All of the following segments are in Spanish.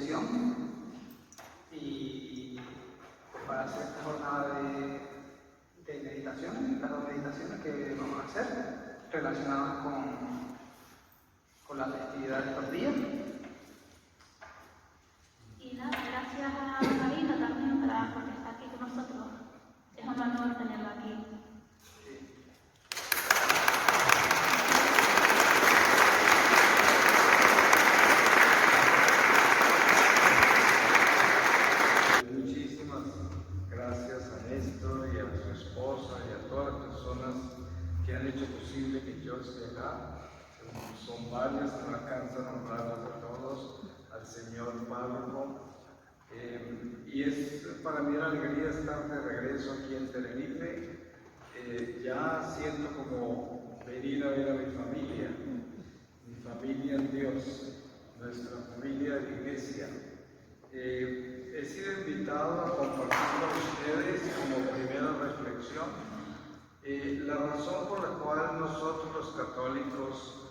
bendición y para hacer esta jornada de meditación, las dos meditaciones que vamos a hacer relacionadas con la festividad de estos días. Y nada, gracias a Marina también porque está aquí con nosotros. Es un honor tenerla aquí. Muchísimas gracias a Néstor y a su esposa y a todas las personas que han hecho posible que yo esté acá. Son varias, no alcanzan a nombrarlas a todos, al señor párroco. Y es para mí una alegría estar de regreso aquí en Tenerife. Ya siento como venir a ver a mi familia en Dios, nuestra familia de la iglesia. He sido invitado a compartir con ustedes como primera reflexión la razón por la cual nosotros los católicos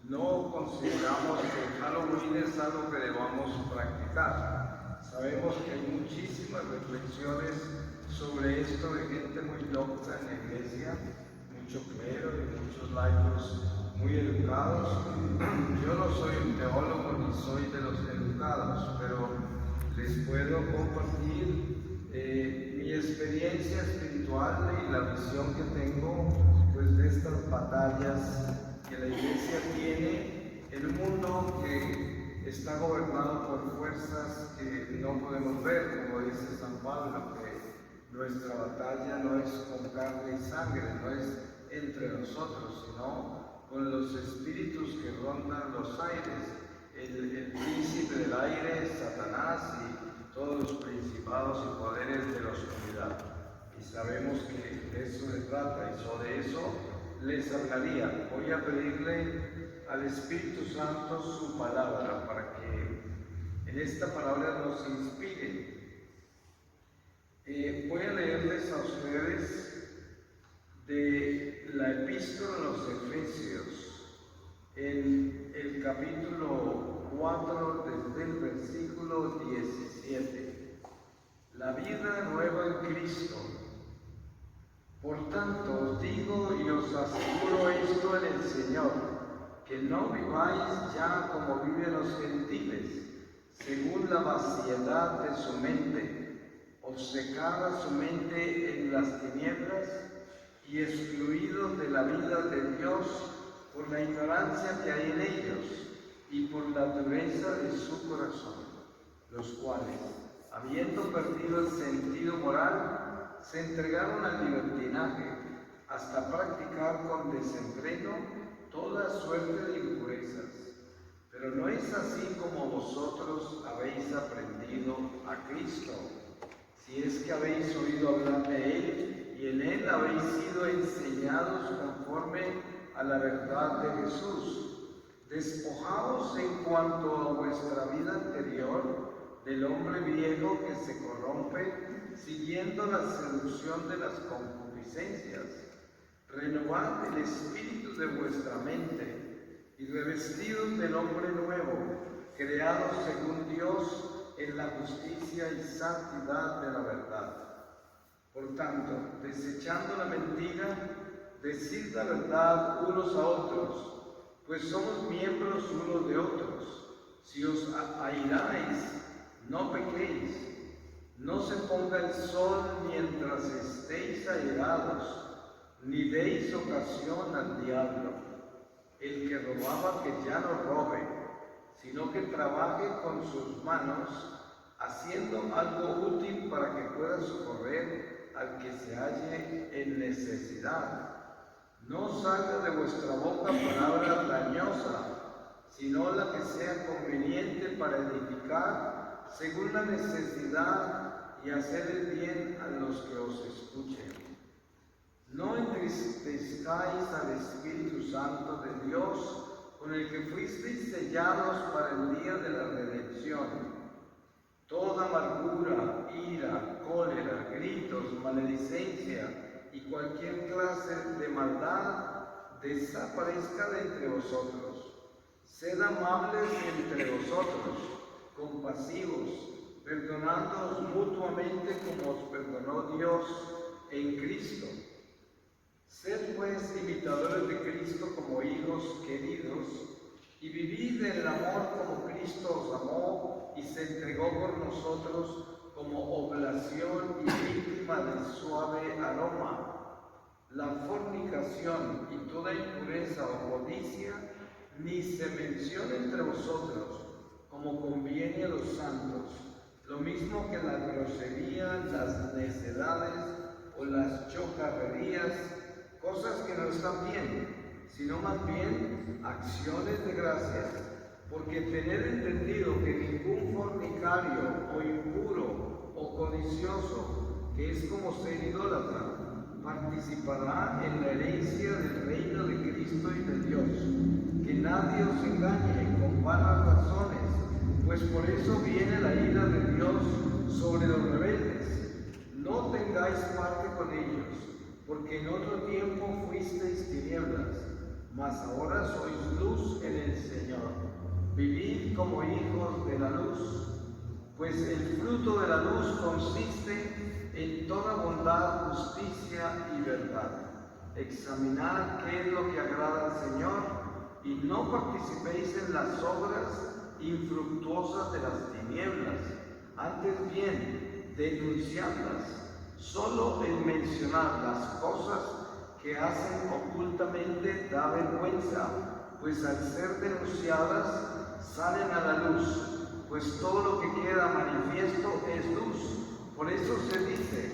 no consideramos que Halloween es algo que debamos practicar. Sabemos que hay muchísimas reflexiones sobre esto de gente muy docta en la iglesia, mucho clero y muchos laicos muy educados. Yo no soy un teólogo ni soy de los educados, pero les puedo compartir mi experiencia espiritual y la visión que tengo pues, de estas batallas que la iglesia tiene en un mundo que está gobernado por fuerzas que no podemos ver, como dice San Pablo, que nuestra batalla no es con carne y sangre, no es entre nosotros, sino con los espíritus que rondan los aires, el príncipe del aire, Satanás y todos los principados y poderes de la oscuridad. Y sabemos que de eso se trata y sobre eso les hablaría. Voy a pedirle al Espíritu Santo su palabra para que en esta palabra nos inspire. Voy a leerles a ustedes de la epístola a los Efesios en el capítulo 4 desde el versículo 17. La vida nueva en Cristo. Por tanto, os digo y os aseguro esto en el Señor, que no viváis ya como viven los gentiles, según la vaciedad de su mente, obcecada su mente en las tinieblas y excluidos de la vida de Dios por la ignorancia que hay en ellos y por la dureza de su corazón, los cuales, habiendo perdido el sentido moral, se entregaron al libertinaje hasta practicar con desenfreno toda suerte de impurezas. Pero no es así como vosotros habéis aprendido a Cristo, si es que habéis oído hablar de Él y en Él habéis sido enseñados conforme a la verdad de Jesús. Despojaos en cuanto a vuestra vida anterior del hombre viejo que se corrompe siguiendo la seducción de las concupiscencias. Renovad el espíritu de vuestra mente y revestidos del hombre nuevo, creado según Dios en la justicia y santidad de la verdad. Por tanto, desechando la mentira, decid la verdad unos a otros, pues somos miembros unos de otros. Si os airáis, no pequéis. No se ponga el sol mientras estéis airados, ni deis ocasión al diablo. El que robaba, que ya no robe, sino que trabaje con sus manos, haciendo algo útil para que pueda socorrer al que se halle en necesidad. No salga de vuestra boca palabra dañosa, sino la que sea conveniente para edificar según la necesidad y hacer el bien a los que os escuchen. No entristezcáis al Espíritu Santo de Dios, con el que fuisteis sellados para el día de la redención. Toda amargura, ira, cólera, gritos, maledicencia y cualquier clase de maldad desaparezca de entre vosotros. Sed amables entre vosotros, compasivos, perdonándoos mutuamente como os perdonó Dios en Cristo. Sed pues imitadores de Cristo como hijos queridos, y vivid en el amor como Cristo os amó y se entregó por nosotros como oblación y víctima de suave aroma. La fornicación y toda impureza o codicia ni se menciona entre vosotros, como conviene a los santos, lo mismo que la grosería, las necedades o las chocarrerías, cosas que no están bien, sino más bien acciones de gracias, porque tener entendido que ningún fornicario o impuro o codicioso, que es como ser idólatra, participará en la herencia del reino de Cristo y de Dios. Que nadie os engañe con vanas razones, pues por eso viene la ira de Dios sobre los rebeldes. No tengáis parte con ellos, porque en otro tiempo fuisteis tinieblas, mas ahora sois luz en el Señor. Vivid como hijos de la luz, pues el fruto de la luz consiste en toda bondad, justicia y verdad. Examinad qué es lo que agrada al Señor y no participéis en las obras infructuosas de las tinieblas, antes bien denunciadlas. Solo el mencionar las cosas que hacen ocultamente da vergüenza, pues al ser denunciadas salen a la luz, pues todo lo que queda manifiesto es luz. Por eso se dice: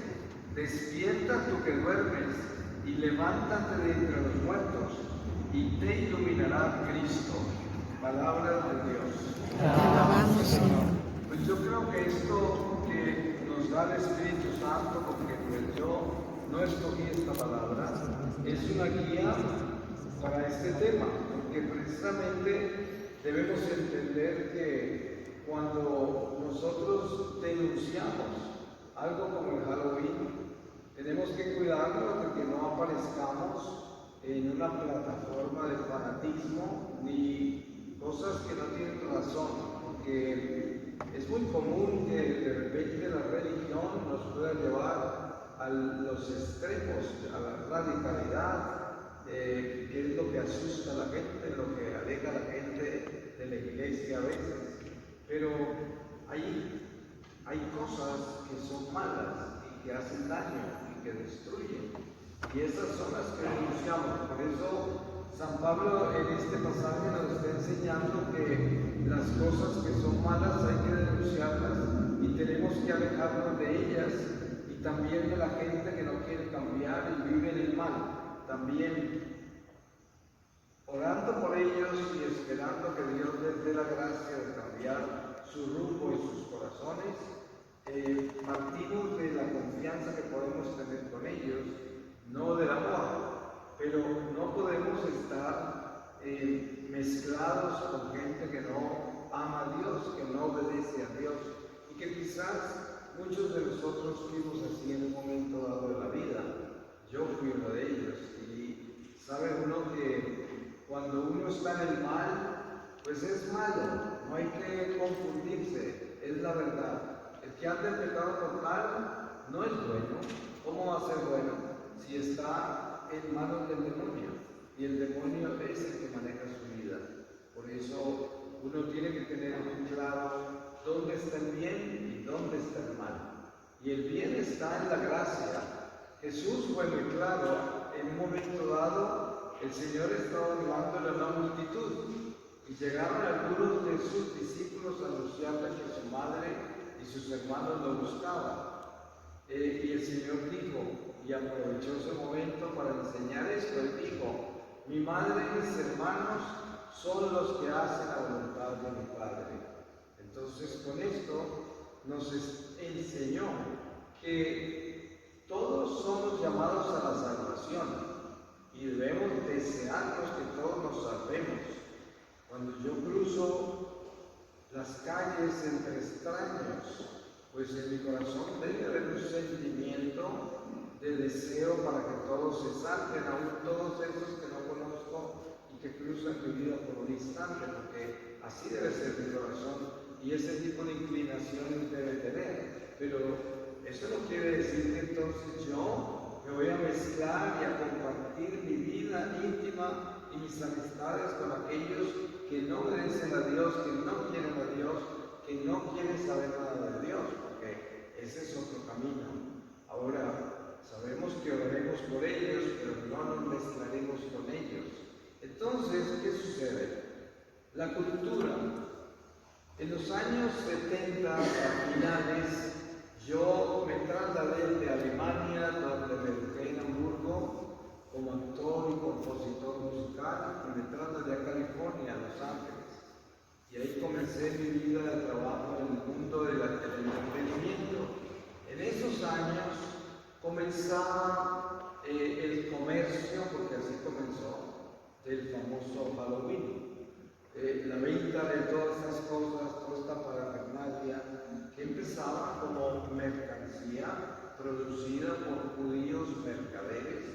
despierta tú que duermes y levántate de entre los muertos y te iluminará Cristo. Palabra de Dios. Alabamos, Señor. Pues yo creo que esto que nos da el Espíritu Santo, porque pues yo no escogí esta palabra, es una guía para este tema, porque precisamente debemos entender que cuando nosotros denunciamos algo como el Halloween, tenemos que cuidarnos de que no aparezcamos en una plataforma de fanatismo ni cosas que no tienen razón, porque es muy común que de repente la religión nos pueda llevar a los extremos, a la radicalidad, que es lo que asusta a la gente, lo que aleja a la gente de la iglesia a veces. Pero hay cosas que son malas y que hacen daño y que destruyen. Y esas son las que denunciamos. Por eso San Pablo en este pasaje nos está enseñando que las cosas que son malas hay que denunciarlas y tenemos que alejarnos de ellas, y también de la gente que no quiere cambiar y vive en el mal. También orando por ellos y esperando que Dios les dé la gracia de cambiar su rumbo y sus corazones, partimos de la confianza que podemos tener con ellos, no del amor. Pero no podemos estar mezclados con gente que no ama a Dios, que no obedece a Dios, y que quizás muchos de nosotros fuimos así en un momento dado de la vida. Yo fui uno de ellos, y sabe uno que cuando uno está en el mal, pues es malo, no hay que confundirse, es la verdad. El que anda en pecado total no es bueno. ¿Cómo va a ser bueno si está en manos del demonio? Y el demonio es el que maneja su vida. Por eso uno tiene que tener muy claro dónde está el bien y dónde está el mal. Y el bien está en la gracia. Jesús fue muy claro. En un momento dado, el Señor estaba hablándole a una multitud y llegaron algunos de sus discípulos a anunciarle que su madre y sus hermanos lo buscaban. Y el Señor dijo, y aprovechó ese momento para enseñar esto, él dijo: mi madre y mis hermanos son los que hacen la voluntad de mi Padre. Entonces con esto nos enseñó que todos somos llamados a la salvación y debemos desearnos que todos nos salvemos. Cuando yo cruzo las calles entre extraños, pues en mi corazón debe haber un sentimiento de deseo para que todos se salven, aún todos esos que no conozco y que cruzan mi vida por un instante, porque así debe ser mi corazón. y ese tipo de inclinaciones debe tener. Pero eso no quiere decir que entonces yo me voy a mezclar y a compartir mi vida íntima y mis amistades con aquellos que no obedecen a Dios, que no quieren a Dios, que no quieren saber nada de Dios, porque ese es otro camino. Ahora, sabemos que oraremos por ellos, pero no nos mezclaremos con ellos. Entonces, ¿qué sucede? La cultura. En los años 70, a finales, yo me trasladé de Alemania, donde me eduqué en Hamburgo, como actor y compositor musical, y me trasladé a California, a Los Ángeles. Y ahí comencé mi vida de trabajo en el mundo del entretenimiento. En esos años comenzaba el comercio, porque así comenzó, del famoso Halloween. La venta de todas esas cosas, toda esta parafernalia, que empezaba como mercancía producida por judíos mercaderes,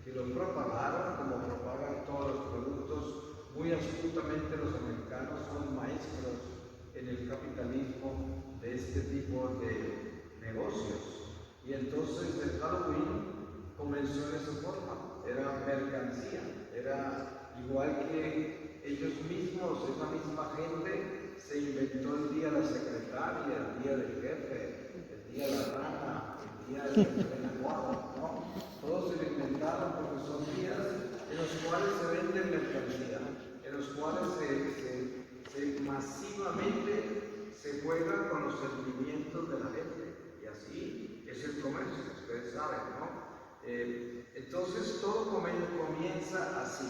que lo propagaron como propagan todos los productos. Muy astutamente los americanos son maestros en el capitalismo de este tipo de negocios. Y entonces el Halloween comenzó de esa forma, era mercancía, era igual que ellos mismos, esa misma gente, se inventó el día de la secretaria, el día del jefe, el día de la rana, el día del aguado, ¿no? Todos se lo inventaron porque son días en los cuales se vende mercancía, en los cuales masivamente se juega con los sentimientos de la gente. Y así es el comercio, ustedes saben, ¿no? Entonces todo comienza así.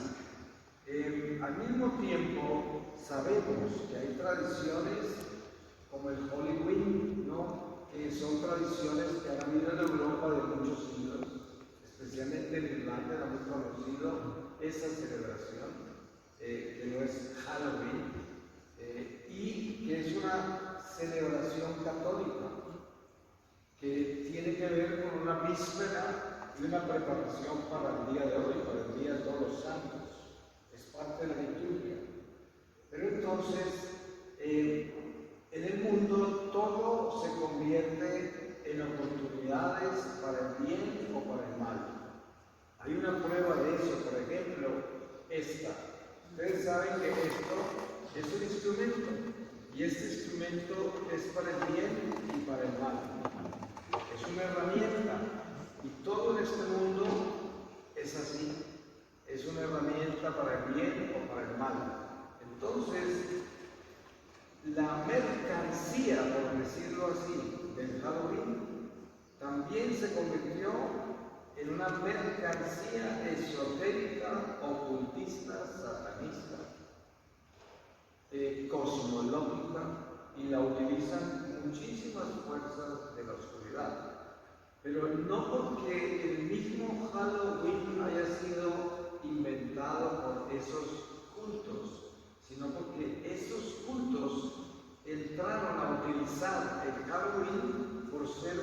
Al mismo tiempo, sabemos que hay tradiciones como el Halloween, ¿no? Que son tradiciones que han habido en Europa de muchos siglos, especialmente en Irlanda era muy conocido esa celebración, que no es Halloween, y que es una celebración católica, que tiene que ver con una víspera y una preparación para el día de hoy, para el Día de Todos los Santos. Es parte de la liturgia. Pero entonces, en el mundo todo se convierte en oportunidades para el bien o para el mal. Hay una prueba de eso, por ejemplo, esta. Ustedes saben que esto es un instrumento, y este instrumento es para el bien y para el mal. Es una herramienta, y todo en este mundo es así. Es una herramienta para el bien o para el mal. Entonces, la mercancía, por decirlo así, del Halloween, también se convirtió en una mercancía esotérica, ocultista, satanista, cosmológica, y la utilizan muchísimas fuerzas de la oscuridad. Pero no porque el mismo Halloween haya sido inventado por esos cultos, sino porque esos cultos entraron a utilizar el Halloween por ser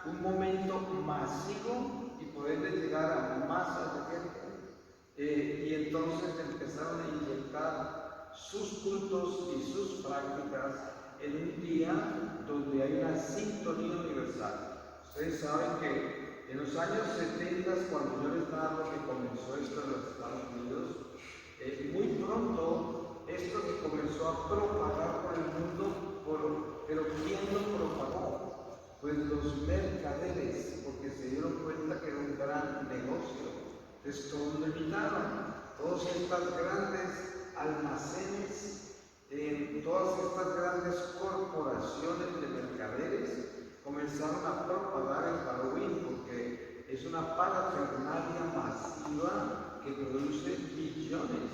un momento masivo y poderle llegar a masas de gente. Y entonces empezaron a inyectar sus cultos y sus prácticas en un día donde hay una sintonía universal. Ustedes saben que en los años 70, cuando yo les narro que comenzó esto en los Estados Unidos, muy pronto esto se comenzó a propagar por el mundo, pero ¿quién lo propagó? Pues los mercaderes, porque se dieron cuenta que era un gran negocio. Entonces todos lo imitaron, todas estas grandes almacenes, todas estas grandes corporaciones de mercaderes comenzaron a propagar el Halloween, porque es una parafernalia masiva que produce billones.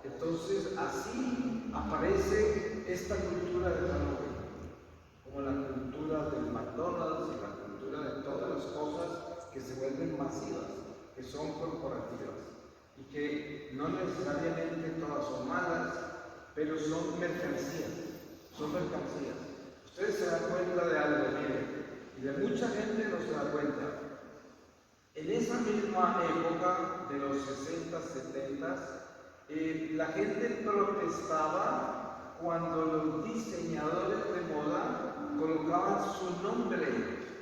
Entonces así aparece esta cultura de Halloween, como la cultura del McDonald's y la cultura de todas las cosas que se vuelven masivas, que son corporativas, y que no necesariamente todas son malas, pero son mercancías, son mercancías. Ustedes se dan cuenta de algo, miren, y de mucha gente no se da cuenta. En esa misma época de los 60, 70, la gente protestaba cuando los diseñadores de moda colocaban su nombre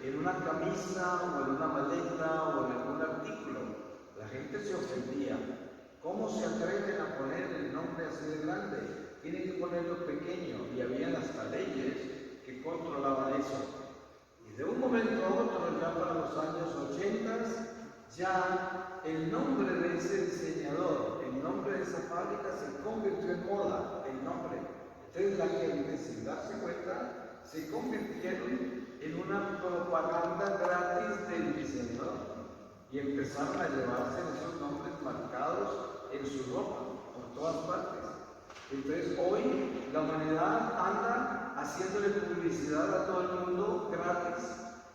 en una camisa o en una maleta o en algún artículo. La gente se ofendía. ¿Cómo se atreven a poner el nombre así de grande? Tienen que ponerlo pequeño, y habían hasta leyes que controlaban eso. Y de un momento a otro, ya para los años 80, ya el nombre de ese diseñador, el nombre de esa fábrica se convirtió en moda, el nombre. Entonces la gente, sin darse cuenta, se convirtieron en una propaganda gratis del diseñador y empezaron a llevarse esos nombres marcados en su ropa, por todas partes. Entonces hoy la humanidad anda haciéndole publicidad a todo el mundo gratis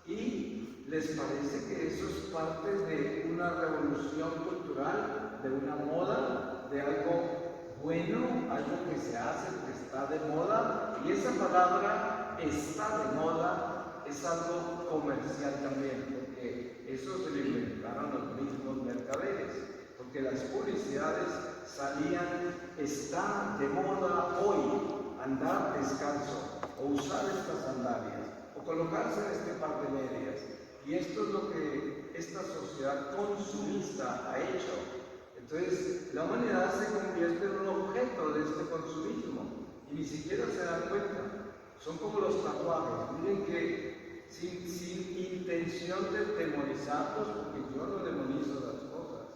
y les parece que eso es parte de una revolución cultural, de una moda, de algo bueno, algo que se hace, que está de moda, y esa palabra está de moda es algo comercial también, porque eso se lo inventaron los mismos mercaderes, porque las publicidades salían, está de moda hoy andar descalzo, o usar estas sandalias, o colocarse en este par de medias, y esto es lo que esta sociedad consumista ha hecho. Entonces, la humanidad se convierte en un objeto de este consumismo y ni siquiera se dan cuenta. Son como los tatuajes. Miren que sin intención de demonizarlos, porque yo no demonizo las cosas.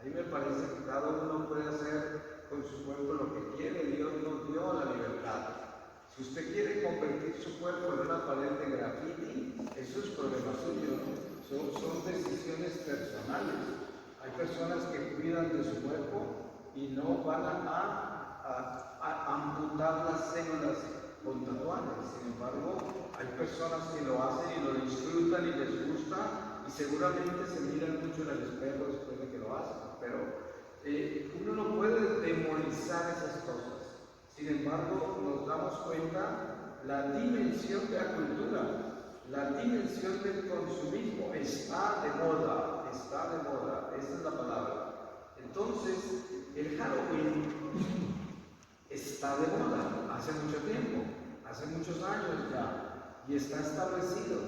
A mí me parece que cada uno puede hacer con su cuerpo lo que quiere. Dios nos dio la libertad. Si usted quiere convertir su cuerpo en una pared de graffiti, eso es problema suyo, ¿no? Son decisiones personales. Hay personas que cuidan de su cuerpo y no van a amputar las células con tatuajes. Sin embargo, hay personas que lo hacen y lo disfrutan y les gusta y seguramente se miran mucho en el espejo después de que lo hacen. Pero uno no puede demonizar esas cosas. Sin embargo, nos damos cuenta la dimensión de la cultura, la dimensión del consumismo está de moda, esa es la palabra. Entonces, el Halloween está de moda hace mucho tiempo, hace muchos años ya, y está establecido.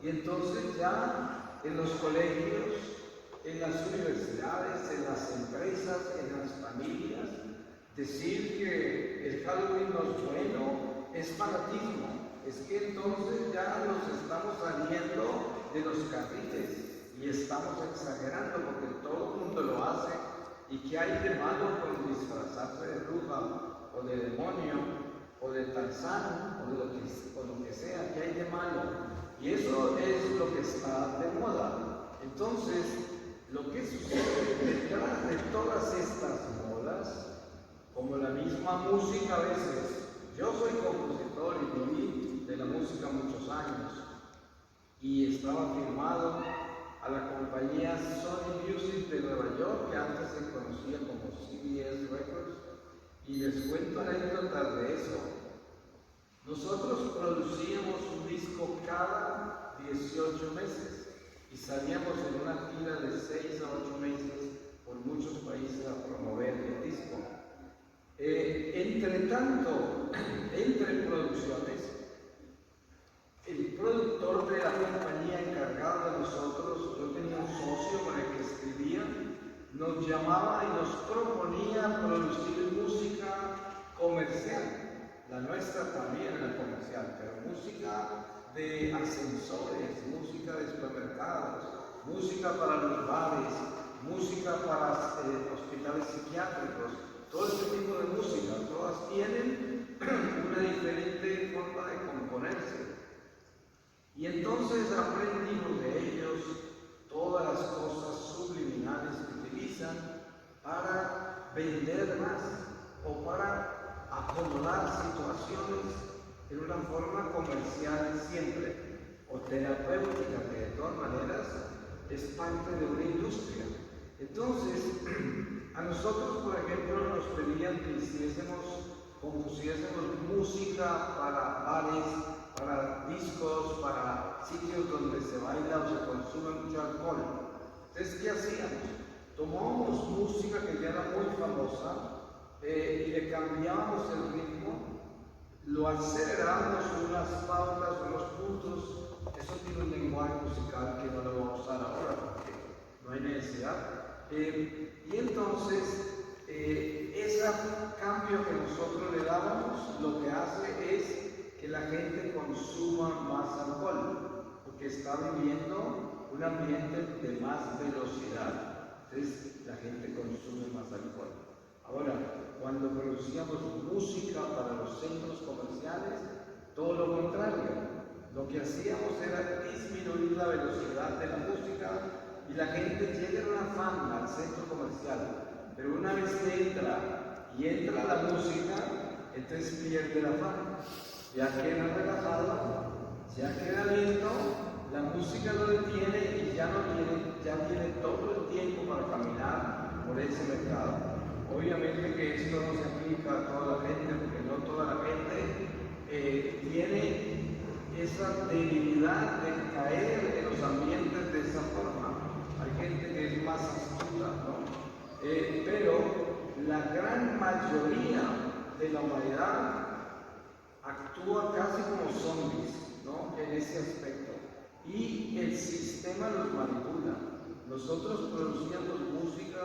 Y entonces ya en los colegios, en las universidades, en las empresas, en las familias, decir que el Halloween no es bueno es fanatismo. Es que entonces ya nos estamos saliendo de los carriles y estamos exagerando porque todo el mundo lo hace. ¿Y qué hay de malo con disfrazarse de bruja o de demonio o de Tarzán o de lo que sea? ¿Qué hay de malo? Y eso es lo que está de moda. Entonces, lo que sucede detrás de todas estas modas, como la misma música a veces, yo soy compositor y viví de la música muchos años y estaba firmado a la compañía Sony Music de Nueva York, que antes se conocía como CBS Records, y les cuento anécdotas de eso. Nosotros producíamos un disco cada 18 meses y salíamos en una gira de 6 a 8 meses por muchos países a promover el disco. Entre tanto, entre producciones, el productor de la compañía encargado de nosotros, yo tenía un socio con el que escribía, nos llamaba y nos proponía producir música comercial. La nuestra también era comercial, pero música de ascensores, música de supermercados, música para los bares, música para hospitales psiquiátricos, todo este tipo de música, todas tienen una diferente forma de componerse. Y entonces aprendimos de ellos todas las cosas subliminales que utilizan para vender más o para acomodar situaciones en una forma comercial siempre o terapéutica, que de todas maneras es parte de una industria. Entonces, a nosotros, por ejemplo, nos pedían que compusiésemos música para bares, para discos, para sitios donde se baila o se consume mucho alcohol. Entonces, ¿qué hacíamos? Tomábamos música que ya era muy famosa y le cambiábamos el ritmo lo aceleramos unas pautas, unos puntos. Eso tiene un lenguaje musical que no lo vamos a usar ahora porque no hay necesidad. Y entonces, ese cambio que nosotros le dábamos, lo que hace es que la gente consuma más alcohol, porque está viviendo un ambiente de más velocidad. Entonces, la gente consume más alcohol. Ahora, cuando producíamos música para los centros comerciales, todo lo contrario. Lo que hacíamos era disminuir la velocidad de la música y la gente llega en un afán al centro comercial. Pero una vez que entra la música, entonces pierde el afán. Ya queda relajado, ya queda lento, la música lo detiene y ya tiene todo el tiempo para caminar por ese mercado. Obviamente que esto no se aplica a toda la gente, porque no toda la gente tiene esa debilidad de caer en los ambientes de esa forma. Hay gente que es más astuta, ¿no? Pero la gran mayoría de la humanidad actúa casi como zombies, ¿no? En ese aspecto. Y el sistema los manipula. Nosotros producíamos música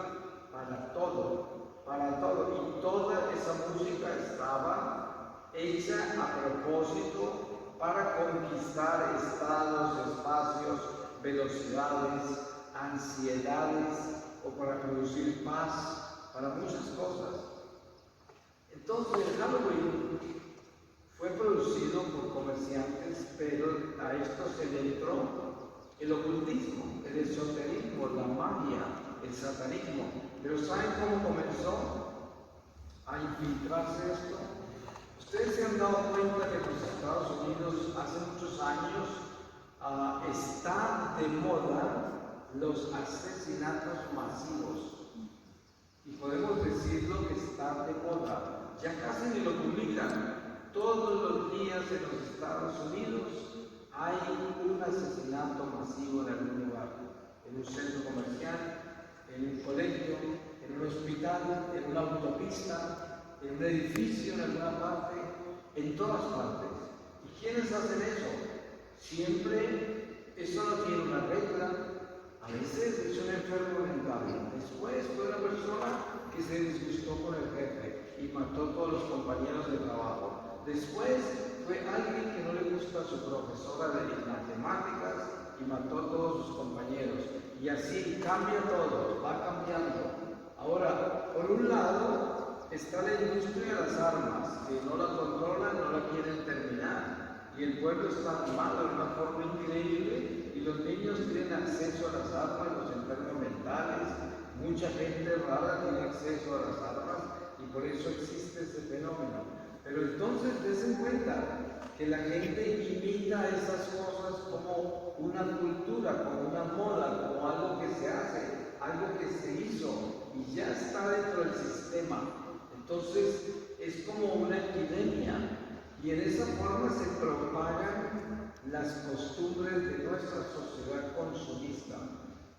para todo, y toda esa música estaba hecha a propósito para conquistar estados, espacios, velocidades, ansiedades, o para producir paz, para muchas cosas. Entonces, el Halloween fue producido por comerciantes, pero a esto se le entró el ocultismo, el esoterismo, la magia, el satanismo. Pero ¿saben cómo comenzó a infiltrarse esto? Ustedes se han dado cuenta que en los Estados Unidos hace muchos años está de moda los asesinatos masivos. Y podemos decirlo que está de moda. Ya casi ni lo publican. Todos los días en los Estados Unidos hay un asesinato masivo en algún lugar. En un centro comercial, en un colegio, en un hospital, en una autopista, en un edificio en alguna parte, en todas partes. ¿Y quiénes hacen eso? Siempre, eso no tiene una regla. A veces es un enfermo mental. Después fue una persona que se disgustó con el jefe y mató a todos los compañeros de trabajo. Después fue alguien que no le gusta a su profesora de matemáticas y mató a todos sus compañeros. Y así cambia todo, va cambiando. Ahora, por un lado, está la industria de las armas, que no la controlan, no la quieren terminar. Y el pueblo está armado de una forma increíble y los niños tienen acceso a las armas, los enfermos mentales, mucha gente rara tiene acceso a las armas y por eso existe ese fenómeno. Pero entonces den cuenta que la gente imita esas cosas como una cultura, como una moda, como algo que se hace, algo que se hizo y ya está dentro del sistema. Entonces es como una epidemia y en esa forma se propagan las costumbres de nuestra sociedad consumista.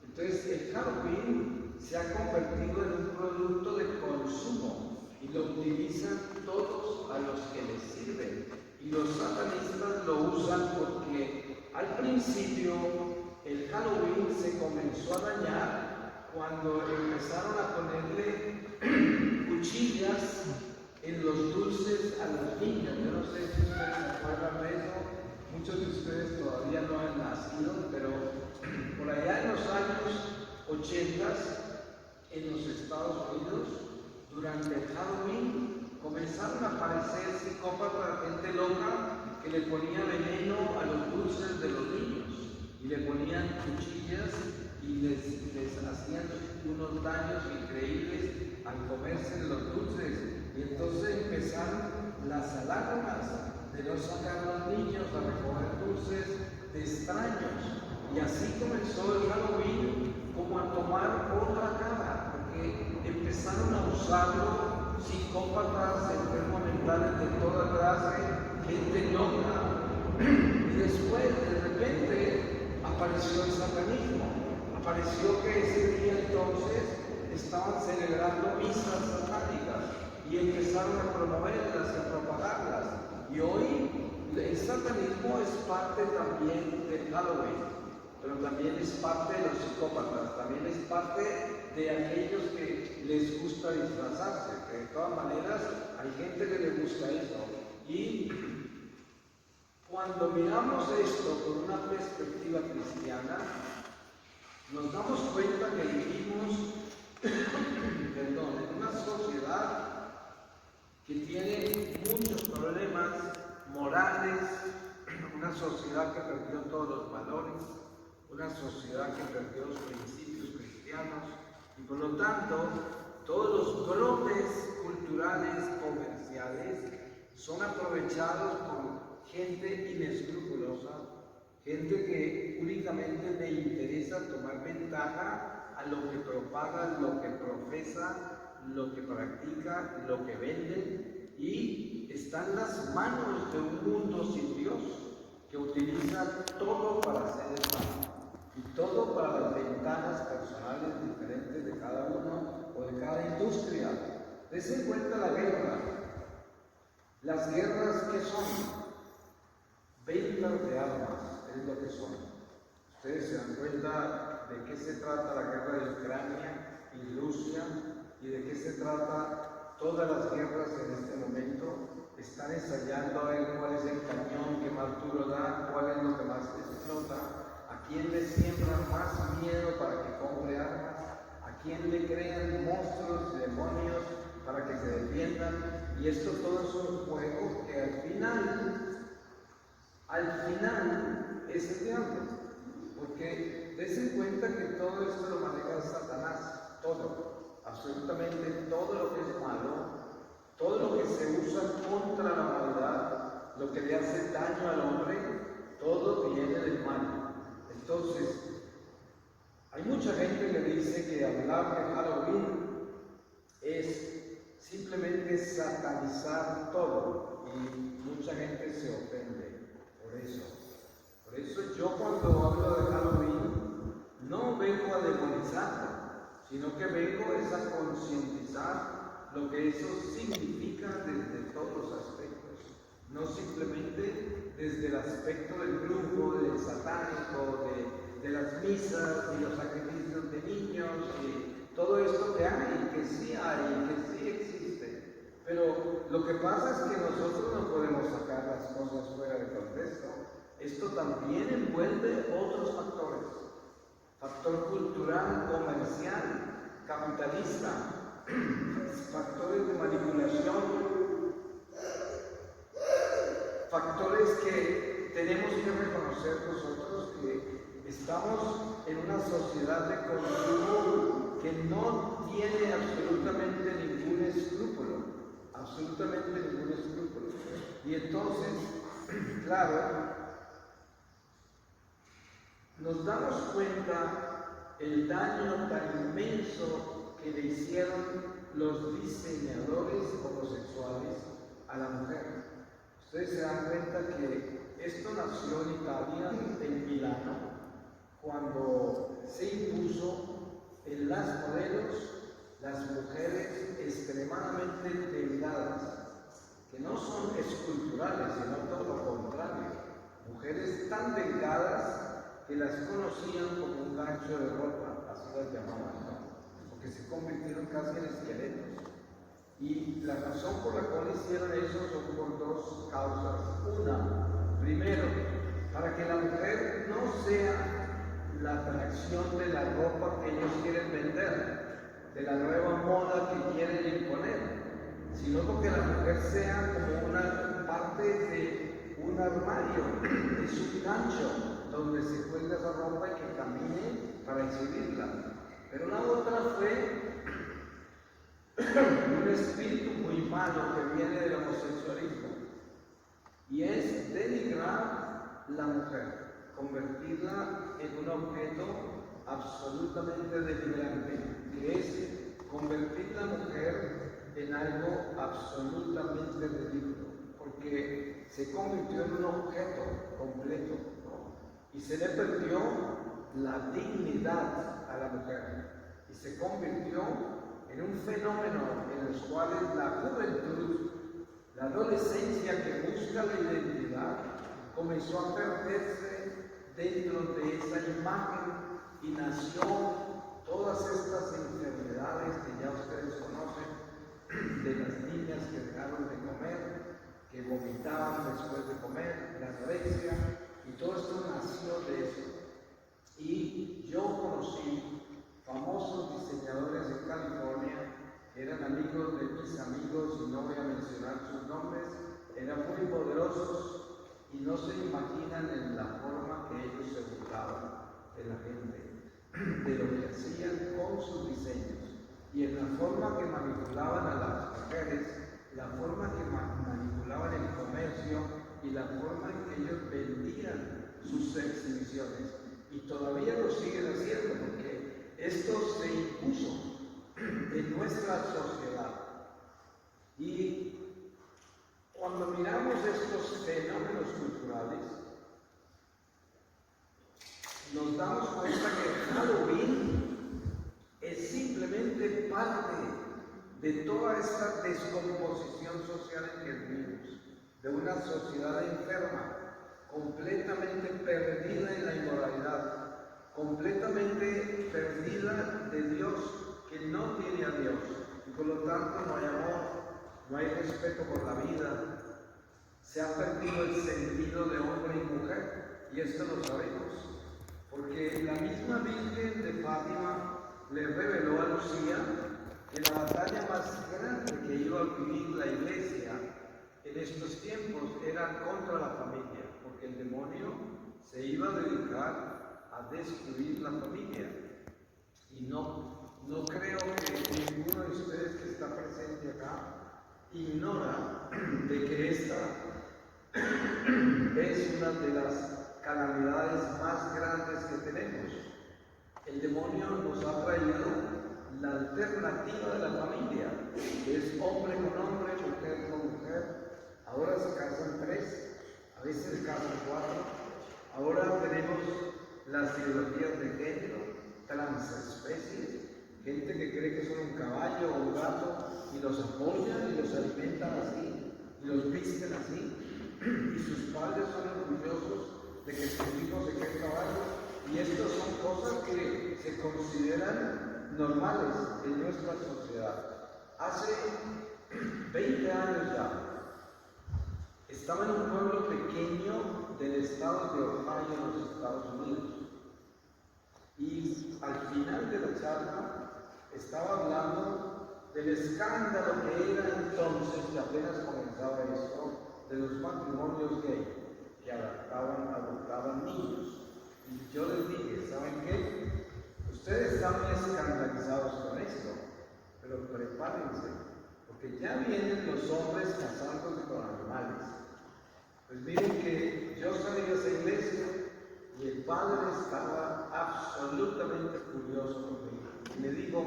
Entonces el Halloween se ha convertido en un producto de consumo y lo utilizan todos a los que les sirven. Y los satanistas lo usan porque al principio el Halloween se comenzó a dañar cuando empezaron a ponerle cuchillas en los dulces a los niños. Yo no sé si ustedes se acuerdan de eso, muchos de ustedes todavía no han nacido, pero por allá en los años 80 en los Estados Unidos, durante el Halloween, comenzaron a aparecer psicópatas, gente loca, que le ponía veneno a los dulces de los niños y le ponían cuchillas y les hacían unos daños increíbles al comerse los dulces. Y entonces empezaron las alarmas de no sacar a los niños a recoger dulces de extraños. Y así comenzó el Halloween como a tomar otra cara, porque empezaron a usarlo psicópatas, enfermos mentales de toda clase, gente loca. Y después, de repente, apareció el satanismo. Apareció que ese día entonces estaban celebrando misas satánicas y empezaron a promoverlas y a propagarlas. Y hoy el satanismo es parte también del Halloween, pero también es parte de los psicópatas, también es parte de aquellos que les gusta disfrazarse, que de todas maneras hay gente que le gusta eso. Y cuando miramos esto con una perspectiva cristiana, nos damos cuenta que vivimos en una sociedad que tiene muchos problemas morales, una sociedad que perdió todos los valores, una sociedad que perdió los principios cristianos y por lo tanto todos los brotes culturales, comerciales son aprovechados por gente inescrupulosa, gente que únicamente le interesa tomar ventaja a lo que propaga, lo que profesa, lo que practica, lo que vende, y está en las manos de un mundo sin Dios que utiliza todo para hacer el mal y todo para las ventajas personales diferentes de cada uno o de cada industria. Dese cuenta la guerra. Las guerras, ¿qué son? Ventas de armas, es lo que son. Ustedes se dan cuenta de qué se trata la guerra de Ucrania y Rusia y de qué se trata todas las guerras en este momento. Están ensayando a ver cuál es el cañón que más duro da, cuál es lo que más explota, a quién le siembran más miedo para que compre armas, a quién le crean monstruos y demonios para que se defiendan. Y esto todo es un juego que al final es el diablo, porque dense cuenta que todo esto lo maneja Satanás, todo, absolutamente todo lo que es malo, todo lo que se usa contra la maldad, lo que le hace daño al hombre, todo viene del mal. Entonces, hay mucha gente que dice que hablar de Halloween es simplemente satanizar todo y mucha gente se ofende por eso. Por eso yo cuando hablo de Halloween no vengo a demonizarlo, sino que vengo es a concientizar lo que eso significa desde todos los aspectos, no simplemente desde el aspecto del grupo, del satánico, de las misas y los sacrificios de niños y todo esto que hay, que sí hay, que sí existe. Pero lo que pasa es que nosotros no podemos sacar las cosas fuera de contexto. Esto también envuelve otros factores, factor cultural, comercial, capitalista, factores de manipulación, factores que tenemos que reconocer nosotros que estamos en una sociedad de consumo que no tiene absolutamente ningún escrúpulo, y entonces, claro, nos damos cuenta el daño tan inmenso que le hicieron los diseñadores homosexuales a la mujer. Ustedes se dan cuenta que esto nació en Italia, en Milano, cuando se impuso en las modelos las mujeres extremadamente delgadas, que no son esculturales, sino todo lo contrario, mujeres tan delgadas que las conocían como un gancho de ropa, así las llamaban, ¿no? Porque se convirtieron casi en esqueletos. Y la razón por la cual hicieron eso son por dos causas. Una, primero, para que la mujer no sea la atracción de la ropa que ellos quieren vender, de la nueva moda que quieren imponer, sino porque la mujer sea como una parte de un armario, es un gancho donde se cuelga esa ropa y que camine para exhibirla. Pero la otra fue un espíritu muy malo que viene del homosexualismo, y es denigrar la mujer, convertirla en un objeto absolutamente denigrante, que es convertir la mujer en algo absolutamente ridículo, porque se convirtió en un objeto completo, ¿no? Y se le perdió la dignidad a la mujer y se convirtió en un fenómeno en el cual la La adolescencia que busca la identidad comenzó a perderse dentro de esa imagen y nació todas estas enfermedades que ya ustedes conocen, de las niñas que dejaron de comer, que vomitaban después de comer, la anorexia, y todo esto nació de eso. Y yo conocí famosos diseñadores en California, que eran amigos de mis amigos, y no voy a mencionar sus nombres, eran muy poderosos y no se imaginan en la forma que ellos se burlaban de la gente, de lo que hacían con sus diseños, y en la forma que manipulaban a las mujeres, la forma que manipulaban el comercio y la forma en que ellos vendían sus exhibiciones. Y todavía lo siguen haciendo, porque esto se impuso en nuestra sociedad. Y cuando miramos estos fenómenos culturales, nos damos cuenta que Halloween es simplemente parte de toda esta descomposición social en que vivimos, de una sociedad enferma, completamente perdida en la inmoralidad, completamente perdida de Dios, que no tiene a Dios, y por lo tanto no hay amor, no hay respeto por la vida, se ha perdido el sentido de hombre y mujer, y esto lo sabemos, porque la misma Virgen de Fátima le reveló a Lucía que la batalla más grande que iba a vivir la iglesia en estos tiempos era contra la familia, porque el demonio se iba a dedicar a destruir la familia. Y no creo que ninguno de ustedes que está presente acá ignora de que esta es una de las calamidades más grandes que tenemos. El demonio nos ha traído la alternativa de la familia, que es hombre con hombre, mujer con mujer. Ahora se casan 3, a veces se casan 4. Ahora tenemos las ideologías de género, transespecies, gente que cree que son un caballo o un gato y los apoyan y los alimentan así y los visten así, y sus padres son orgullosos de que sus hijos se creen caballos, y estas son cosas que se consideran normales en nuestra sociedad. Hace 20 años ya estaba en un pueblo pequeño del estado de Ohio en los Estados Unidos, y al final de la charla estaba hablando del escándalo que era entonces, que apenas comenzaba esto, de los matrimonios gay que adoptaban niños. Y yo les dije, ¿saben qué? Ustedes están muy escandalizados con esto, pero prepárense, porque ya vienen los hombres casándose con animales. Pues miren que yo salí de esa iglesia y el padre estaba absolutamente furioso conmigo. Y me dijo,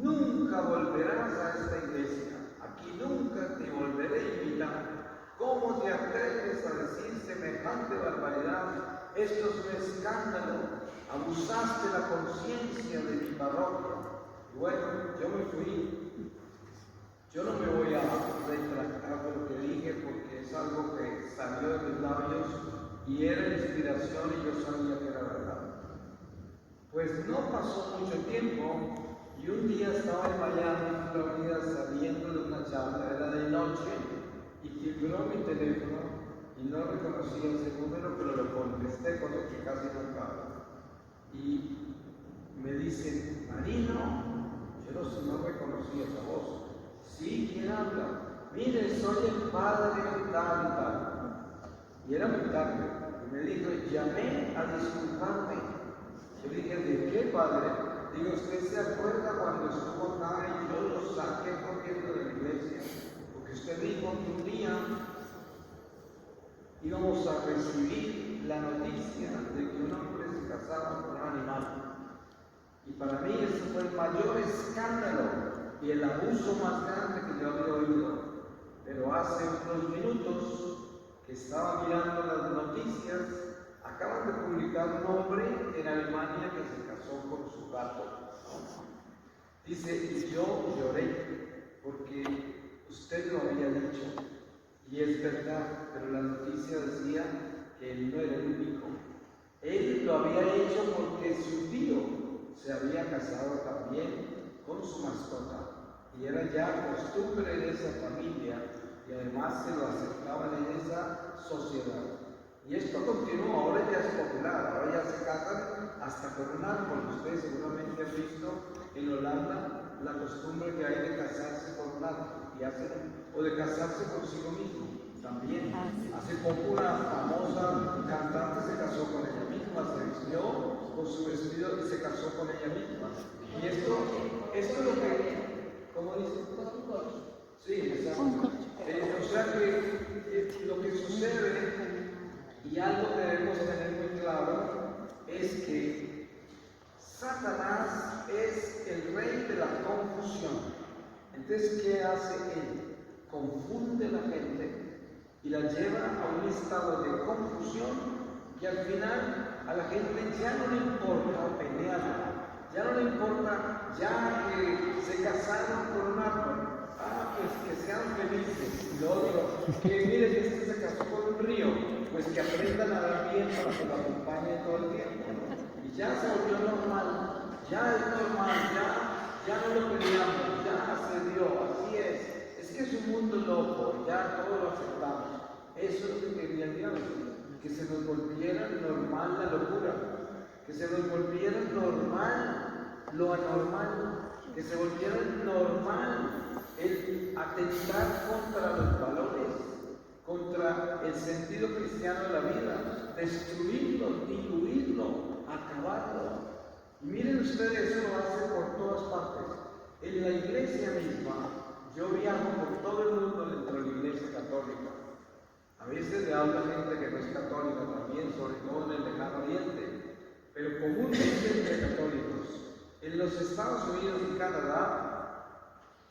nunca volverás a esta iglesia, aquí nunca te volveré a invitar. ¿Cómo te atreves a decir semejante barbaridad? Esto es un escándalo, abusaste la conciencia de mi parroquia. Y bueno, yo me fui. Yo no me voy a retractar de lo que dije, porque es algo que salió de mis labios y era inspiración y yo sabía que era verdad. Pues no pasó mucho tiempo y un día estaba en Miami, Florida, saliendo de una charla, era de noche, y timbró mi teléfono y no reconocí ese número, pero lo contesté con lo que casi no hablo. Y me dicen, Marino, yo no reconocí esa voz. Sí, ¿quién habla? Mire, soy el padre tal y tal. Y era muy tarde. Y me dijo, llamé a disculparme. Yo dije, ¿de qué padre? Digo, ¿usted se acuerda cuando estuvo acá y yo lo saqué corriendo de la iglesia? Porque usted dijo que un día íbamos a recibir la noticia de que un hombre se casaba con un animal. Y para mí ese fue el mayor escándalo y el abuso más grande que yo había oído. Pero hace unos minutos que estaba mirando las noticias, acaban de publicar un hombre en Alemania que se casó con su gato. Dice, y yo lloré porque usted lo había dicho. Y es verdad, pero la noticia decía que él no era el único. Él lo había hecho porque su tío se había casado también con su mascota. Y era ya costumbre en esa familia y además se lo aceptaban en esa sociedad. Y esto continuó, ahora ya es popular, ahora ya se casan hasta con un árbol. Ustedes seguramente han visto en Holanda la costumbre que hay de casarse con un árbol o de casarse consigo mismo. También hace poco una famosa cantante se casó con ella misma, se vistió con su vestido y se casó con ella misma. Y esto es lo que, ¿cómo dice? Sí, exacto. O sea que lo que sucede, y algo que debemos tener muy claro, es que Satanás es el rey de la confusión. Entonces, ¿qué hace él? Confunde a la gente y la lleva a un estado de confusión que al final a la gente ya no le importa pelear, ya no le importa ya que se casaron con un árbol, pues que sean felices. Y lo otro, que miren que este se casó con un río, pues que aprendan a dar bien para que lo acompañe todo el tiempo, ¿no? Y ya se volvió normal, ya es normal, ya no lo peleamos, ya se dio, así es. Es que es un mundo loco, ya todo lo aceptamos. Eso es lo que quería el diablo, que se nos volviera normal la locura, que se nos volviera normal lo anormal, que se volviera normal el atentar contra los valores, contra el sentido cristiano de la vida, destruirlo, diluirlo, acabarlo. Y miren ustedes, eso lo hace por todas partes. En la iglesia misma, yo viajo por todo el mundo dentro de la iglesia católica. A veces le hablo a gente que no es católica también, sobre todo en el lejano oriente, pero comúnmente entre católicos. En los Estados Unidos y Canadá,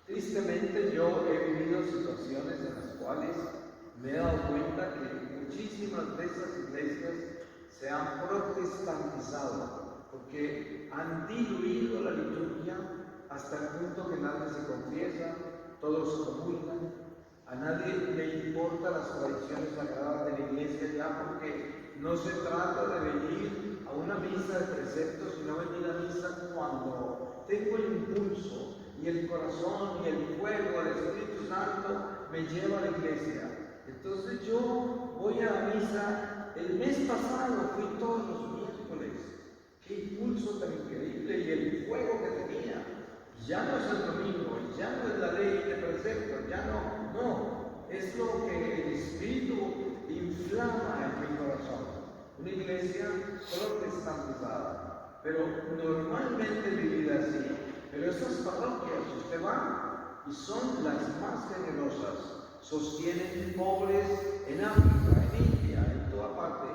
tristemente yo he vivido situaciones en las cuales me he dado cuenta que muchísimas de esas iglesias se han protestantizado, porque han diluido la liturgia hasta el punto que nadie se confiesa, todos comulgan, a nadie le importan las tradiciones sagradas de la iglesia ya, porque no se trata de venir a una misa de preceptos, sino venir a misa cuando tengo el impulso y el corazón y el fuego del Espíritu Santo me lleva a la iglesia. Entonces yo voy a la misa, el mes pasado fui todos los miércoles. Qué impulso tan increíble y el fuego que tenía. Ya no es el domingo, ya no es la ley de preceptos, ya no, es lo que el Espíritu inflama en mi corazón. Una iglesia protestantizada, pero normalmente vivida así. Pero esas parroquias, usted va y son las más generosas, sostienen pobres en África, en India, en toda parte,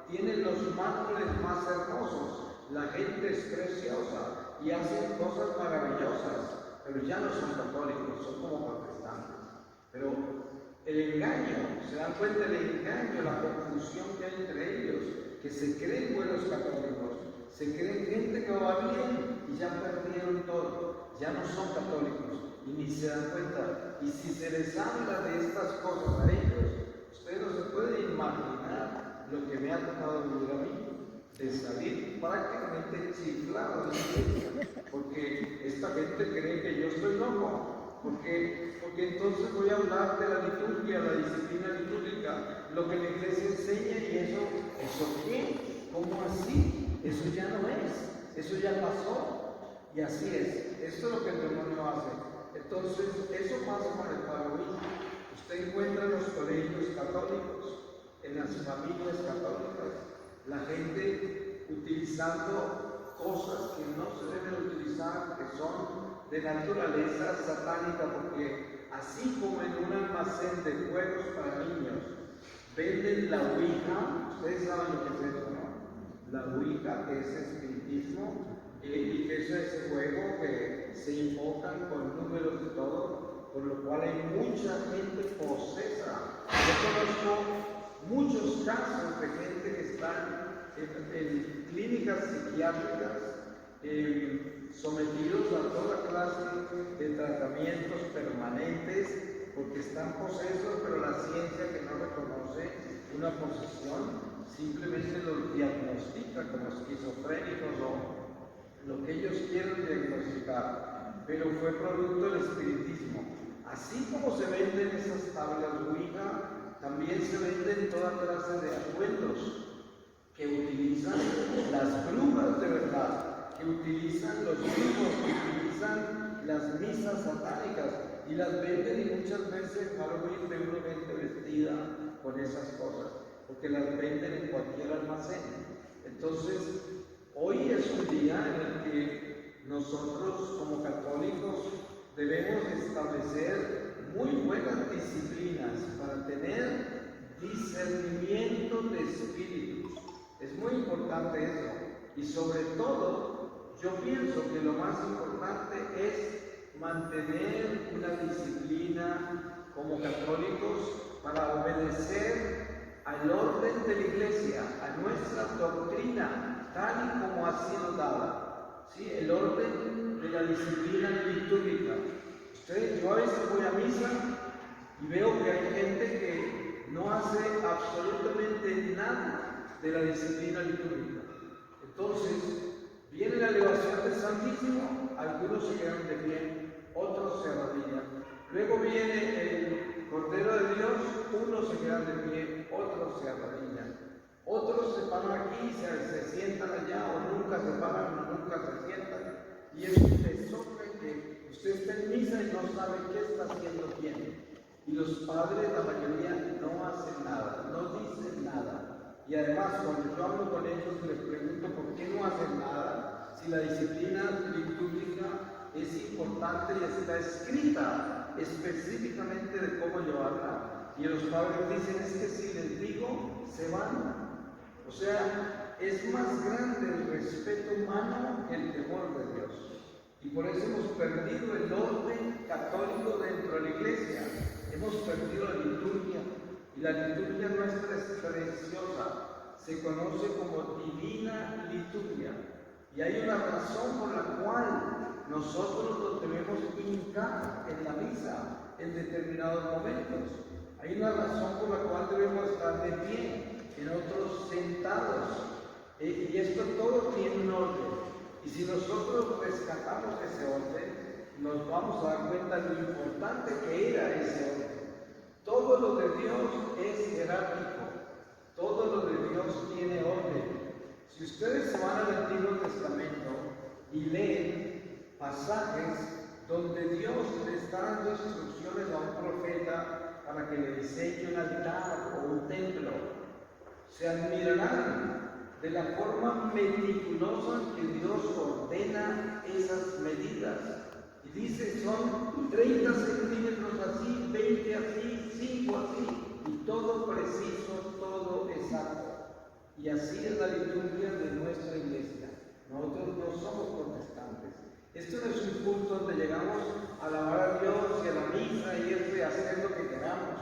tienen los mármoles más hermosos, la gente es preciosa y hacen cosas maravillosas, pero ya no son católicos, son como protestantes. Pero el engaño, se dan cuenta del engaño, la confusión que hay entre ellos, que se creen buenos católicos, se creen gente que va bien y ya perdieron todo, ya no son católicos y ni se dan cuenta. Y si se les habla de estas cosas a ellos, usted no se puede imaginar lo que me ha tocado vivir a mí, de salir prácticamente chiflado de la iglesia, porque esta gente cree que yo estoy loco, porque entonces voy a hablar de la liturgia, la disciplina litúrgica, lo que la iglesia enseña, y ¿eso qué? ¿Cómo así? Eso ya no es, eso ya pasó, y así es. Esto es lo que el demonio hace. Entonces, eso pasa con el taoísmo. Usted encuentra en los colegios católicos, en las familias católicas, la gente utilizando cosas que no se deben utilizar, que son de naturaleza satánica, porque así como en un almacén de juegos para niños venden la ouija, ustedes saben lo que es eso, ¿no? La ouija, que es espiritismo, y que es ese juego que se invocan con números y todo, por lo cual hay mucha gente posesa. Yo conozco muchos casos de gente que están en clínicas psiquiátricas sometidos a toda clase de tratamientos permanentes porque están posesos, pero la ciencia que no reconoce una posesión simplemente los diagnostica como esquizofrénicos o lo que ellos quieren diagnosticar, pero fue producto del espiritismo. Así como se venden esas tablas Ouija, también se venden toda clase de atuendos que utilizan las brujas de verdad, que utilizan los brujos, que utilizan las misas satánicas y las venden, y muchas veces Halloween ve una gente vestida con esas cosas, porque las venden en cualquier almacén. Entonces, hoy es un día en el que nosotros como católicos debemos establecer muy buenas disciplinas para tener discernimiento de espíritus. Es muy importante eso. Y sobre todo, yo pienso que lo más importante es mantener una disciplina como católicos para obedecer al orden de la Iglesia, a nuestra doctrina, tal y como ha sido dada. ¿Sí? El orden de la disciplina litúrgica. Yo a veces voy a misa y veo que hay gente que no hace absolutamente nada de la disciplina litúrgica. Entonces, viene la elevación del Santísimo, algunos se quedan de pie, otros se arrodillan. Luego viene el Cordero de Dios, unos se quedan de pie, otros se arrodillan. Otros se paran aquí, se sientan allá, o nunca se paran, o nunca se sientan. Y es un desorden que usted está en misa y no sabe qué está haciendo quién. Y los padres, la mayoría, no hacen nada, no dicen nada. Y además, cuando yo hablo con ellos, les pregunto por qué no hacen nada, si la disciplina litúrgica es importante y está escrita específicamente de cómo llevarla. Y los padres dicen, es que si les digo, se van. O sea, es más grande el respeto humano que el temor de Dios. Y por eso hemos perdido el orden católico dentro de la Iglesia. Hemos perdido la liturgia. Y la liturgia nuestra es preciosa. Se conoce como divina liturgia. Y hay una razón por la cual nosotros nos debemos hincar en la misa en determinados momentos. Hay una razón por la cual debemos estar de pie, en otros sentados. Y esto todo tiene un orden. Y si nosotros rescatamos ese orden, nos vamos a dar cuenta de lo importante que era ese orden. Todo lo de Dios es jerárquico. Todo lo de Dios tiene orden. Si ustedes se van al Antiguo Testamento y leen pasajes donde Dios le está dando instrucciones a un profeta para que le diseñe un altar o un templo, se admirarán de la forma meticulosa que Dios ordena esas medidas. Y dice, son 30 centímetros así, 20 así, 5 así, y todo preciso, todo exacto. Y así es la liturgia de nuestra iglesia. Nosotros no somos protestantes. Esto no es un culto donde llegamos a alabar a Dios y a la misa y hacer lo que queramos.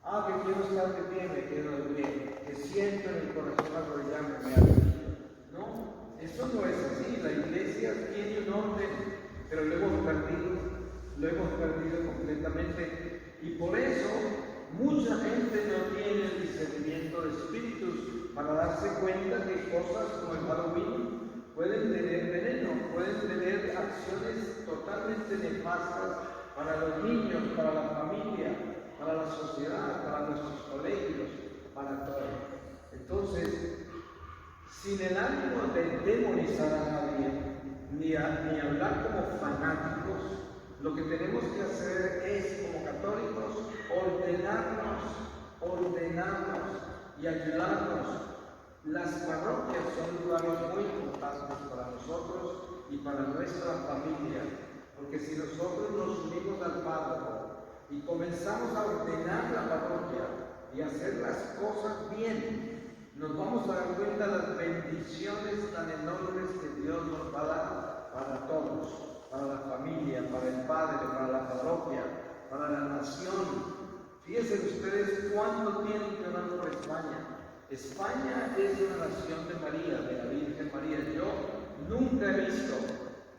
Ah, que quiero estar de pie, me quedo de pie. Que siento en el corazón arrodillarme, me arrodillo. No, eso no es así. La iglesia tiene un orden, pero lo hemos perdido completamente. Y por eso mucha gente no tiene el discernimiento de espíritus para darse cuenta que cosas como el Halloween pueden tener veneno, pueden tener acciones totalmente nefastas para los niños, para la familia, para la sociedad, para nuestros colegios, para todo. Entonces, sin el ánimo de demonizar a nadie, ni hablar como fanáticos, lo que tenemos que hacer es, como católicos, ordenarnos y ayudarnos. Las parroquias son lugares muy importantes para nosotros y para nuestra familia, porque si nosotros nos unimos al párroco y comenzamos a ordenar la parroquia y hacer las cosas bien, nos vamos a dar cuenta de las bendiciones tan enormes que Dios nos va a dar para todos, para la familia, para el padre, para la parroquia, para la nación. Fíjense ustedes cuánto tienen que orar por España. España es una nación de María, de la Virgen María. Yo nunca he visto,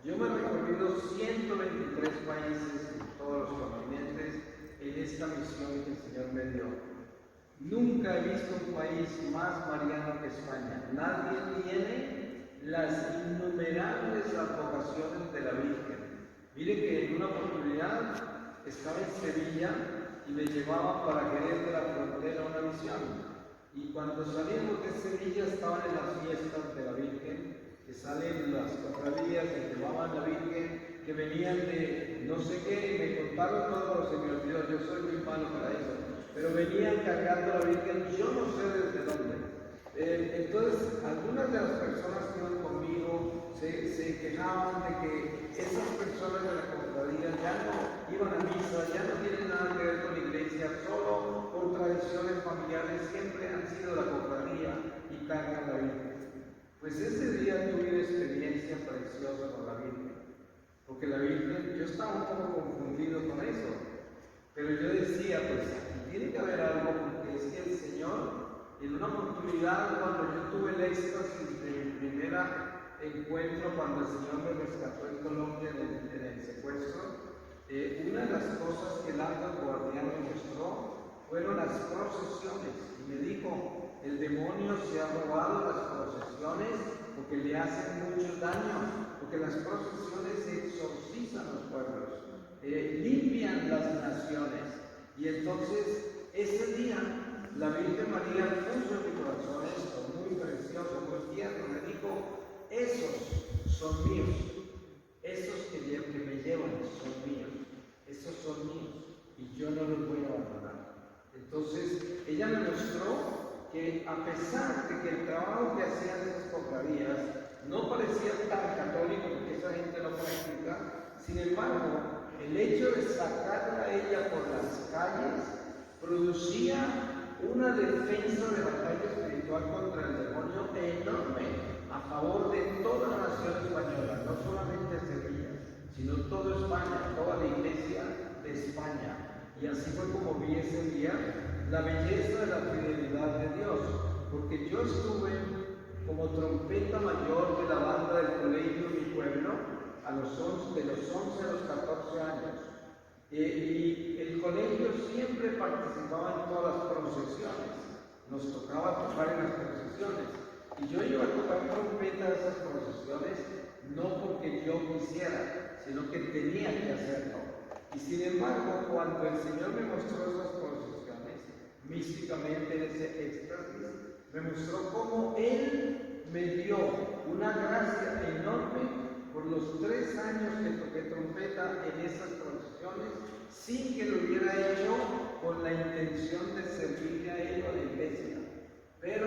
yo me he recorrido 123 países en todos los continentes en esta misión que el Señor me dio. Nunca he visto un país más mariano que España. Nadie tiene las innumerables advocaciones de la Virgen. Mire que en una oportunidad estaba en Sevilla y me llevaban para Jerez de la Frontera a una misión. Y cuando salimos de Sevilla estaban en las fiestas de la Virgen, que salen las cofradías que llevaban la Virgen, que venían de no sé qué, y me contaron todo, pero se me olvidó, yo soy muy malo para eso, pero venían cargando a la Virgen, yo no sé desde dónde. Entonces, algunas de las personas que iban conmigo se quejaban de que esas personas de la cofradía ya no iban a misa, ya no tienen nada que ver con la iglesia, solo por tradiciones familiares siempre han sido la cofradía y cargan la Virgen. Pues ese día tuve una experiencia preciosa con la Virgen, porque la Virgen, yo estaba un poco confundido con eso, pero yo decía, pues aquí tiene que haber algo, porque es que el Señor, en una oportunidad cuando yo tuve el éxtasis de mi primera encuentro, cuando el Señor me rescató en Colombia en el secuestro, una de las cosas que el ángel guardián me mostró fueron las procesiones, y me dijo, el demonio se ha robado las procesiones porque le hacen mucho daño, porque las procesiones exorcizan los pueblos, limpian las naciones. Y entonces ese día la Virgen María puso en mi corazón esto, muy precioso, muy tierno, me dijo, esos son míos, esos que me llevan son míos, esos son míos, y yo no los voy a abandonar. Entonces ella me mostró que a pesar de que el trabajo que hacían esas cofradías no parecía tan católico, porque esa gente no practica, sin embargo, el hecho de sacarla a ella por las calles producía una defensa de batalla espiritual contra el demonio enorme a favor de toda la nación española, no solamente Sevilla, sino toda España, toda la iglesia de España. Y así fue como vi ese día la belleza de la fidelidad de Dios, porque yo estuve como trompeta mayor de la banda del colegio de mi pueblo de los 11 a los 14 años. Y el colegio siempre participaba en todas las procesiones, nos tocaba tocar en las procesiones, y yo iba a tocar trompeta en esas procesiones no porque yo quisiera, sino que tenía que hacerlo. Y sin embargo, cuando el Señor me mostró esas procesiones, místicamente en ese éxtasis, me mostró cómo Él me dio una gracia enorme por los 3 años que toqué trompeta en esas procesiones, sin que lo hubiera hecho con la intención de servirle a Él o a la iglesia. Pero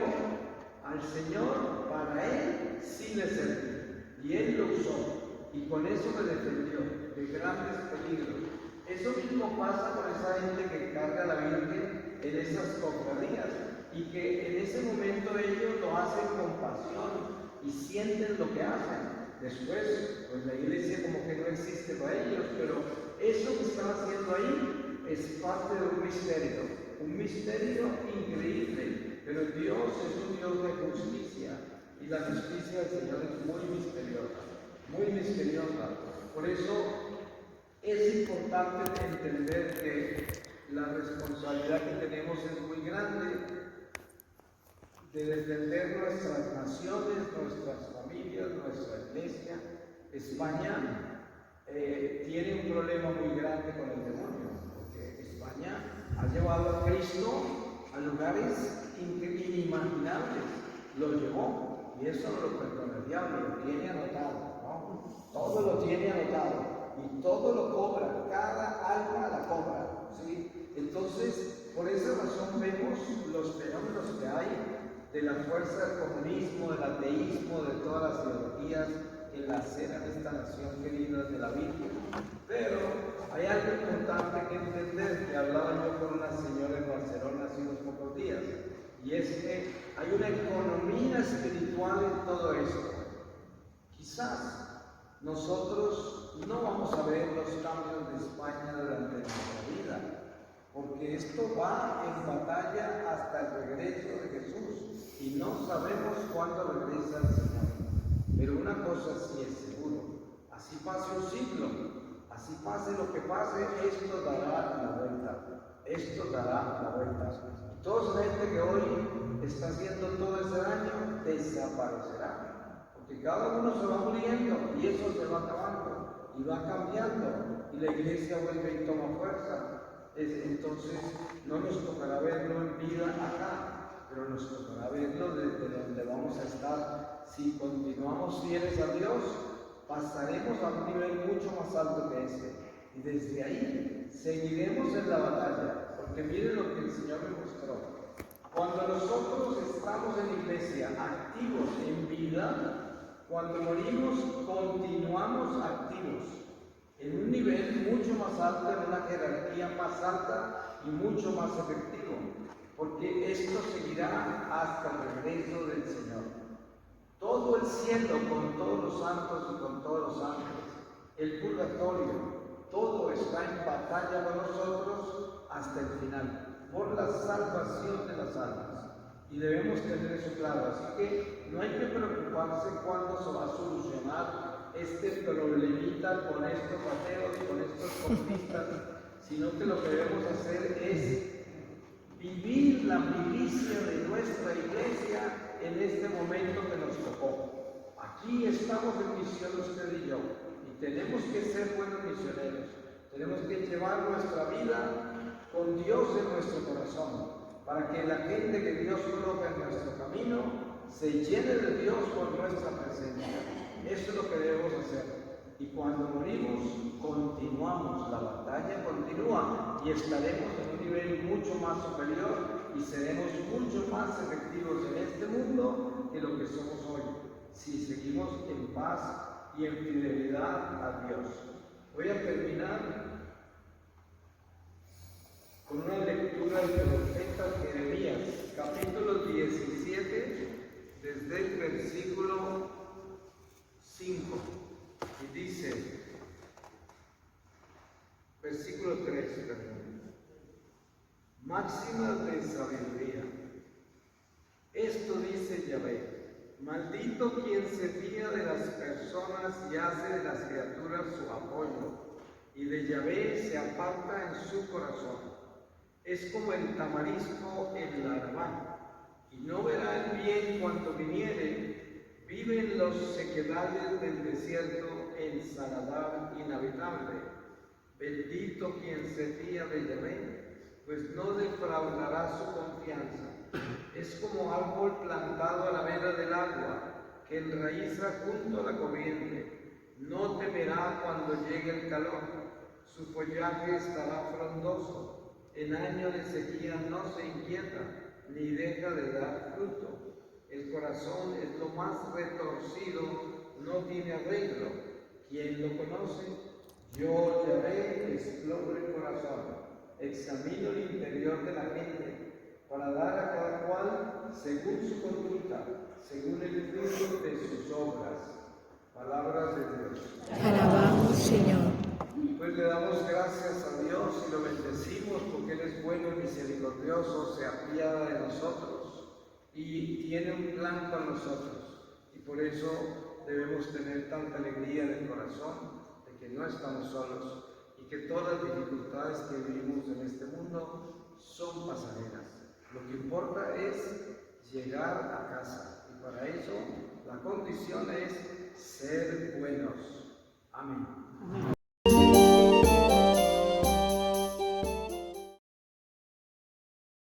al Señor, para Él, sí le serví. Y Él lo usó. Y con eso me defendió de grandes peligros. Eso mismo pasa con esa gente que carga a la Virgen en esas cofradías. Y que en ese momento ellos lo hacen con pasión y sienten lo que hacen. Después, pues la iglesia como que no existe para ellos, pero eso que están haciendo ahí es parte de un misterio increíble. Pero Dios es un Dios de justicia, y la justicia del Señor es muy misteriosa, muy misteriosa. Por eso es importante entender que la responsabilidad que tenemos es muy grande de defender nuestras naciones, nuestras familias, nuestra iglesia. España tiene un problema muy grande con el demonio, porque España ha llevado a Cristo a lugares inimaginables, lo llevó, y eso no lo perdona el diablo, lo tiene anotado, ¿no? Todo lo tiene anotado, y todo lo cobra, cada alma la cobra, ¿sí? Entonces, por esa razón vemos los fenómenos que hay de la fuerza del comunismo, del ateísmo, de todas las ideologías en la escena de esta nación querida de la Virgen. Pero hay algo importante que entender, que hablaba yo con una señora en Barcelona hace unos pocos días, y es que hay una economía espiritual en todo esto. Quizás nosotros no vamos a ver los cambios de España durante nuestra vida, porque esto va en batalla hasta el regreso de Jesús, y no sabemos cuándo regresa el Señor. Pero una cosa sí es seguro, así pase un siglo, Así pase lo que pase, esto dará la vuelta. Esto dará la vuelta. Toda esa gente que hoy está haciendo todo ese daño desaparecerá. Porque cada uno se va muriendo y eso se va acabando y va cambiando. Y la iglesia vuelve y toma fuerza. Entonces no nos tocará verlo en vida acá, pero nos tocará verlo desde donde vamos a estar. Si continuamos fieles a Dios, pasaremos a un nivel mucho más alto que este. Y desde ahí seguiremos en la batalla. Porque miren lo que el Señor me mostró. Cuando nosotros estamos en iglesia activos en vida, cuando morimos continuamos activos en un nivel mucho más alto, en una jerarquía más alta y mucho más efectivo, porque esto seguirá hasta el regreso del Señor. Todo el cielo con todos los santos y con todos los ángeles, el purgatorio, todo está en batalla con nosotros hasta el final, por la salvación de las almas. Y debemos tener eso claro, así que no hay que preocuparse cuándo se va a solucionar este problemita con estos ateos, con estos comunistas, sino que lo que debemos hacer es vivir la milicia de nuestra iglesia en este momento que nos tocó. Aquí estamos en misión usted y yo, y tenemos que ser buenos misioneros. Tenemos que llevar nuestra vida con Dios en nuestro corazón, para que la gente que Dios coloca en nuestro camino se llene de Dios por nuestra presencia. Eso es lo que debemos hacer. Y cuando morimos, continuamos, la batalla continúa y estaremos en un nivel mucho más superior y seremos mucho más efectivos en este mundo que lo que somos hoy, si seguimos en paz y en fidelidad a Dios. Voy a terminar con una lectura del profeta Jeremías, capítulo 17, desde el versículo 5, y dice, versículo 3, máximas de sabiduría. Esto dice Yahvé: maldito quien se fía de las personas y hace de las criaturas su apoyo, y de Yahvé se aparta en su corazón. Es como el tamarisco en la Arabá, y no verá el bien cuando viniere. Vive en los sequedales del desierto, en saladar inhabitable. Bendito quien se fía de Yahvé, pues no defraudará su confianza. Es como árbol plantado a la vera del agua, que enraiza junto a la corriente. No temerá cuando llegue el calor, su follaje estará frondoso. En año de sequía no se inquieta, ni deja de dar fruto. El corazón es lo más retorcido, no tiene arreglo. ¿Quién lo conoce? Yo, Yahvé, exploro el corazón, examino el interior de la gente, para dar a cada cual según su conducta, según el fruto de sus obras. Palabras de Dios. Alabamos, Señor. Pues le damos gracias a Dios y lo bendecimos porque Él es bueno y misericordioso, se apiada de nosotros y tiene un plan con nosotros. Y por eso debemos tener tanta alegría en el corazón de que no estamos solos y que todas las dificultades que vivimos en este mundo son pasajeras. Lo que importa es llegar a casa y para eso la condición es ser buenos. Amén. Amén.